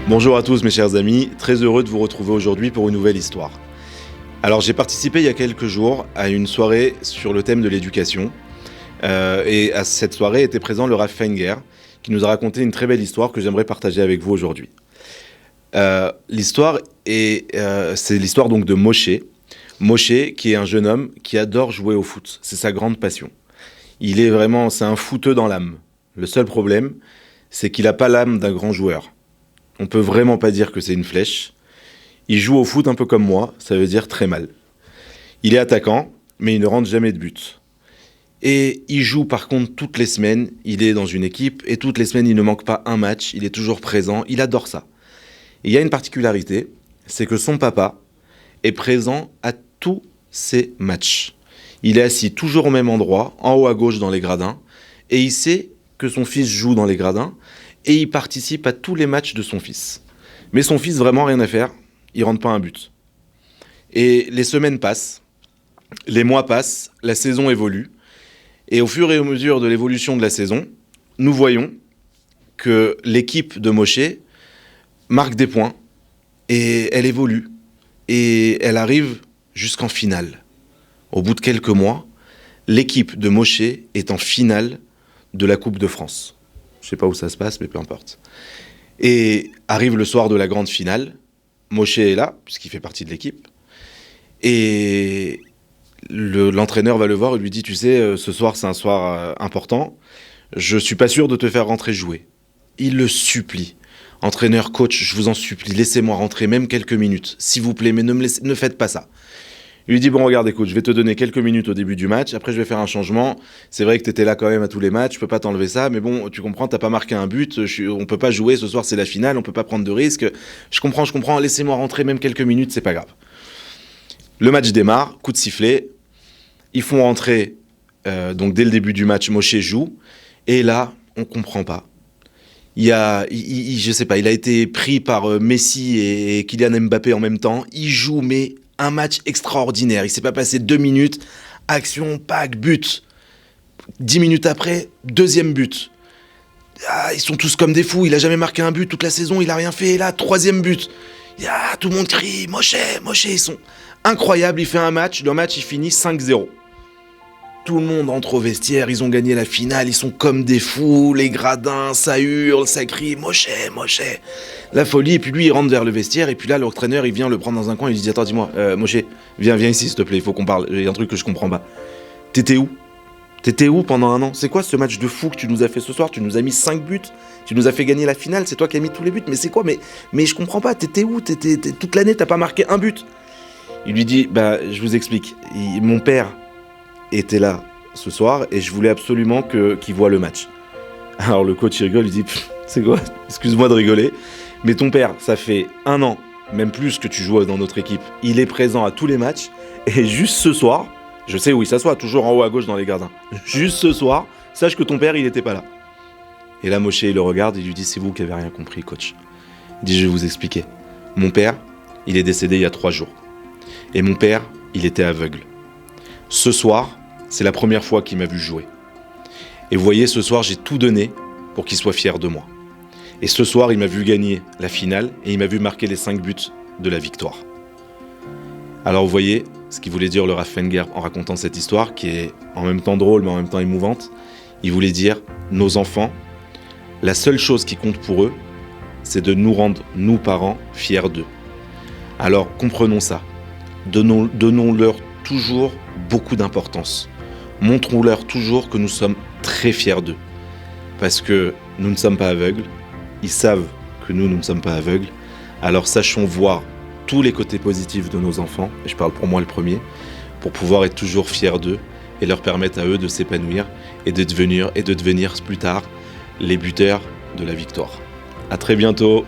Bonjour à tous mes chers amis, très heureux de vous retrouver aujourd'hui pour une nouvelle histoire. Alors j'ai participé il y a quelques jours à une soirée sur le thème de l'éducation et à cette soirée était présent le Rav Fenger qui nous a raconté une très belle histoire que j'aimerais partager avec vous aujourd'hui. C'est l'histoire donc de Moshe. Moshe qui est un jeune homme qui adore jouer au foot, c'est sa grande passion. C'est un footeux dans l'âme. Le seul problème, c'est qu'il n'a pas l'âme d'un grand joueur. On peut vraiment pas dire que c'est une flèche. Il joue au foot un peu comme moi, ça veut dire très mal. Il est attaquant, mais il ne rentre jamais de but. Et il joue par contre toutes les semaines, il est dans une équipe, et toutes les semaines il ne manque pas un match, il est toujours présent, il adore ça. Et il y a une particularité, c'est que son papa est présent à tous ses matchs. Il est assis toujours au même endroit, en haut à gauche dans les gradins, et il sait que son fils joue dans les gradins, et il participe à tous les matchs de son fils. Mais son fils, vraiment rien à faire, il rentre pas un but. Et les semaines passent, les mois passent, la saison évolue, et au fur et à mesure de l'évolution de la saison, nous voyons que l'équipe de Moshe marque des points, et elle évolue, et elle arrive jusqu'en finale. Au bout de quelques mois, l'équipe de Moshe est en finale de la Coupe de France. Je ne sais pas où ça se passe, mais peu importe. Et arrive le soir de la grande finale, Moshe est là, puisqu'il fait partie de l'équipe, et l'entraîneur va le voir et lui dit « Tu sais, ce soir c'est un soir important, je ne suis pas sûr de te faire rentrer jouer. » Il le supplie. « Entraîneur, coach, je vous en supplie, laissez-moi rentrer même quelques minutes, s'il vous plaît, mais ne faites pas ça. » Il lui dit « Bon, regarde, écoute, je vais te donner quelques minutes au début du match, après je vais faire un changement. C'est vrai que tu étais là quand même à tous les matchs, je peux pas t'enlever ça, mais bon, tu comprends, t'as pas marqué un but, on peut pas jouer, ce soir c'est la finale, on peut pas prendre de risques. Je comprends, laissez-moi rentrer même quelques minutes, c'est pas grave. » Le match démarre, coup de sifflet, ils font rentrer, donc dès le début du match, Moshe joue, et là, on comprend pas. Je sais pas, il a été pris par Messi et Kylian Mbappé en même temps, il joue, mais un match extraordinaire, il s'est pas passé 2 minutes, action, pack, but. 10 minutes après, deuxième but. Ah, ils sont tous comme des fous, il a jamais marqué un but toute la saison, il a rien fait, et là, troisième but. Tout le monde crie, Moshe, ils sont incroyables, il fait un match, le match il finit 5-0. Tout le monde entre au vestiaire, ils ont gagné la finale, ils sont comme des fous, les gradins, ça hurle, ça crie, Moshe. La folie, et puis lui il rentre vers le vestiaire, et puis là l'entraîneur il vient le prendre dans un coin, il lui dit « Attends, dis-moi, Moshe, viens ici s'il te plaît, il faut qu'on parle, il y a un truc que je comprends pas. T'étais où pendant un an? C'est quoi ce match de fou que tu nous as fait ce soir? Tu nous as mis 5 buts, tu nous as fait gagner la finale, c'est toi qui as mis tous les buts, mais c'est quoi? Mais je comprends pas, t'étais où? Toute l'année t'as pas marqué un but. » Il lui dit « Je vous explique, mon père était là ce soir et je voulais absolument qu'il voit le match. » Alors le coach il rigole, il dit « C'est quoi? Excuse-moi de rigoler, mais ton père, ça fait 1 an, même plus que tu joues dans notre équipe, il est présent à tous les matchs et juste ce soir, je sais où il s'assoit, toujours en haut à gauche dans les gradins, juste ce soir, sache que ton père il était pas là. » Et là Moshe il le regarde et il lui dit « C'est vous qui avez rien compris, coach. » Il dit « Je vais vous expliquer. Mon père, il est décédé il y a 3 jours. Et mon père, il était aveugle. Ce soir, c'est la première fois qu'il m'a vu jouer. Et vous voyez, ce soir, j'ai tout donné pour qu'il soit fier de moi. Et ce soir, il m'a vu gagner la finale et il m'a vu marquer les 5 buts de la victoire. » Alors vous voyez ce qu'il voulait dire le Rav Fenger en racontant cette histoire qui est en même temps drôle mais en même temps émouvante. Il voulait dire, nos enfants, la seule chose qui compte pour eux, c'est de nous rendre, nous parents, fiers d'eux. Alors comprenons ça. Donnons-leur toujours beaucoup d'importance. Montrons-leur toujours que nous sommes très fiers d'eux. Parce que nous ne sommes pas aveugles, ils savent que nous ne sommes pas aveugles, alors sachons voir tous les côtés positifs de nos enfants, et je parle pour moi le premier, pour pouvoir être toujours fiers d'eux et leur permettre à eux de s'épanouir et de devenir plus tard les buteurs de la victoire. À très bientôt.